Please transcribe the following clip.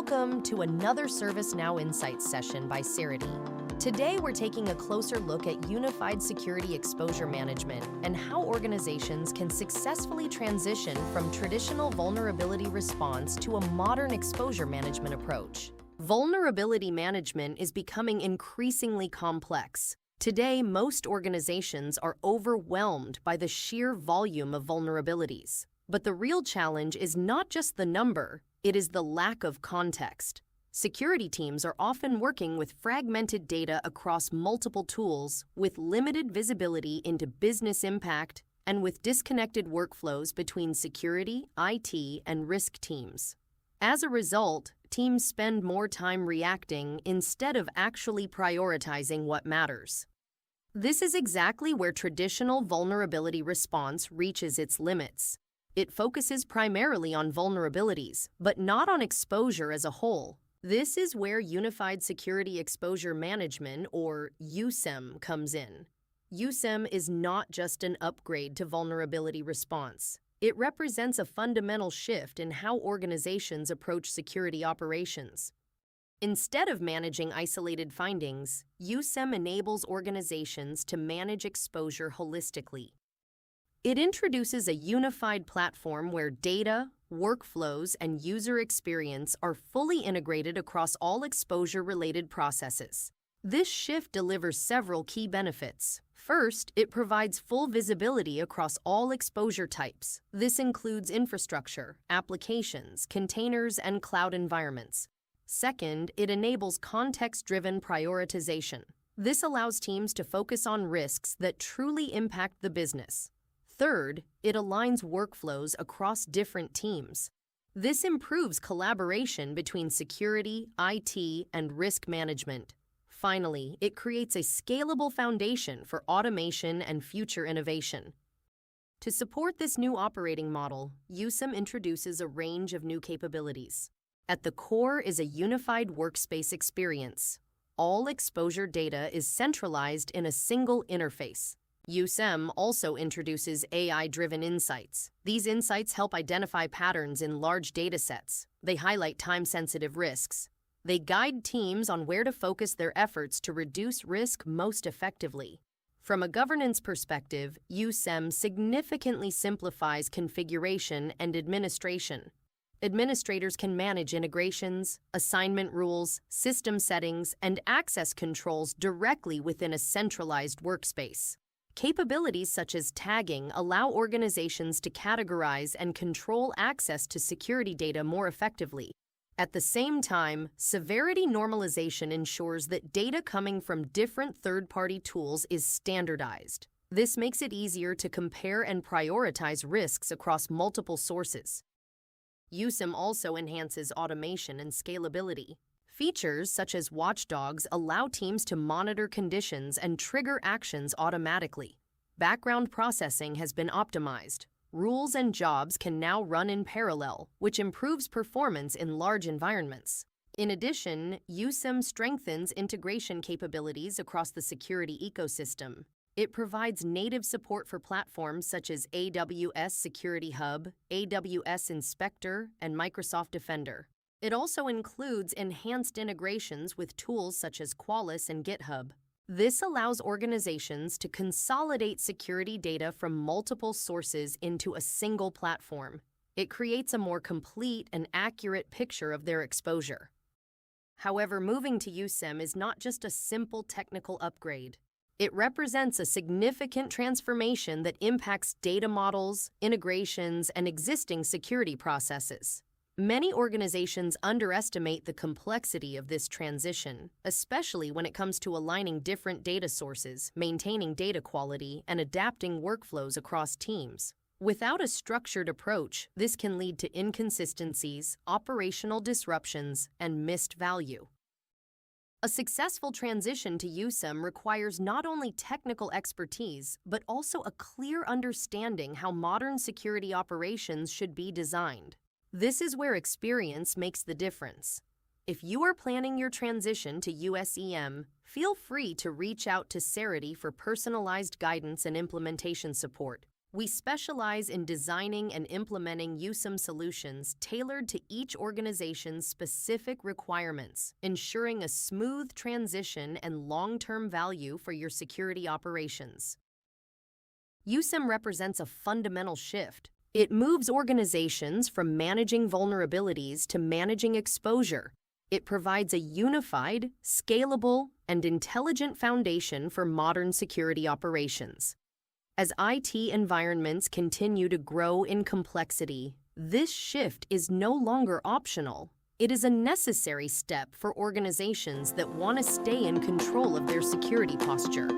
Welcome to another ServiceNow Insights session by Cerity. Today, we're taking a closer look at unified security exposure management and how organizations can successfully transition from traditional vulnerability response to a modern exposure management approach. Vulnerability management is becoming increasingly complex. Today, most organizations are overwhelmed by the sheer volume of vulnerabilities. But the real challenge is not just the number, it is the lack of context. Security teams are often working with fragmented data across multiple tools, with limited visibility into business impact, and with disconnected workflows between security, IT, and risk teams. As a result, teams spend more time reacting instead of actually prioritizing what matters. This is exactly where traditional vulnerability response reaches its limits. It focuses primarily on vulnerabilities, but not on exposure as a whole. This is where Unified Security Exposure Management, or USEM, comes in. USEM is not just an upgrade to vulnerability response. It represents a fundamental shift in how organizations approach security operations. Instead of managing isolated findings, USEM enables organizations to manage exposure holistically. It introduces a unified platform where data, workflows, and user experience are fully integrated across all exposure-related processes. This shift delivers several key benefits. First, it provides full visibility across all exposure types. This includes infrastructure, applications, containers, and cloud environments. Second, it enables context-driven prioritization. This allows teams to focus on risks that truly impact the business. Third, it aligns workflows across different teams. This improves collaboration between security, IT, and risk management. Finally, it creates a scalable foundation for automation and future innovation. To support this new operating model, USEM introduces a range of new capabilities. At the core is a unified workspace experience. All exposure data is centralized in a single interface. USEM also introduces AI-driven insights. These insights help identify patterns in large datasets. They highlight time-sensitive risks. They guide teams on where to focus their efforts to reduce risk most effectively. From a governance perspective, USEM significantly simplifies configuration and administration. Administrators can manage integrations, assignment rules, system settings, and access controls directly within a centralized workspace. Capabilities such as tagging allow organizations to categorize and control access to security data more effectively. At the same time, severity normalization ensures that data coming from different third-party tools is standardized. This makes it easier to compare and prioritize risks across multiple sources. USEM also enhances automation and scalability. Features such as watchdogs allow teams to monitor conditions and trigger actions automatically. Background processing has been optimized. Rules and jobs can now run in parallel, which improves performance in large environments. In addition, USEM strengthens integration capabilities across the security ecosystem. It provides native support for platforms such as AWS Security Hub, AWS Inspector, and Microsoft Defender. It also includes enhanced integrations with tools such as Qualys and GitHub. This allows organizations to consolidate security data from multiple sources into a single platform. It creates a more complete and accurate picture of their exposure. However, moving to USEM is not just a simple technical upgrade. It represents a significant transformation that impacts data models, integrations, and existing security processes. Many organizations underestimate the complexity of this transition, especially when it comes to aligning different data sources, maintaining data quality, and adapting workflows across teams. Without a structured approach, this can lead to inconsistencies, operational disruptions, and missed value. A successful transition to USEM requires not only technical expertise, but also a clear understanding how modern security operations should be designed. This is where experience makes the difference. If you are planning your transition to USEM, feel free to reach out to Cerity for personalized guidance and implementation support. We specialize in designing and implementing USEM solutions tailored to each organization's specific requirements, ensuring a smooth transition and long-term value for your security operations. USEM represents a fundamental shift. It moves organizations from managing vulnerabilities to managing exposure. It provides a unified, scalable, and intelligent foundation for modern security operations. As IT environments continue to grow in complexity, this shift is no longer optional. It is a necessary step for organizations that want to stay in control of their security posture.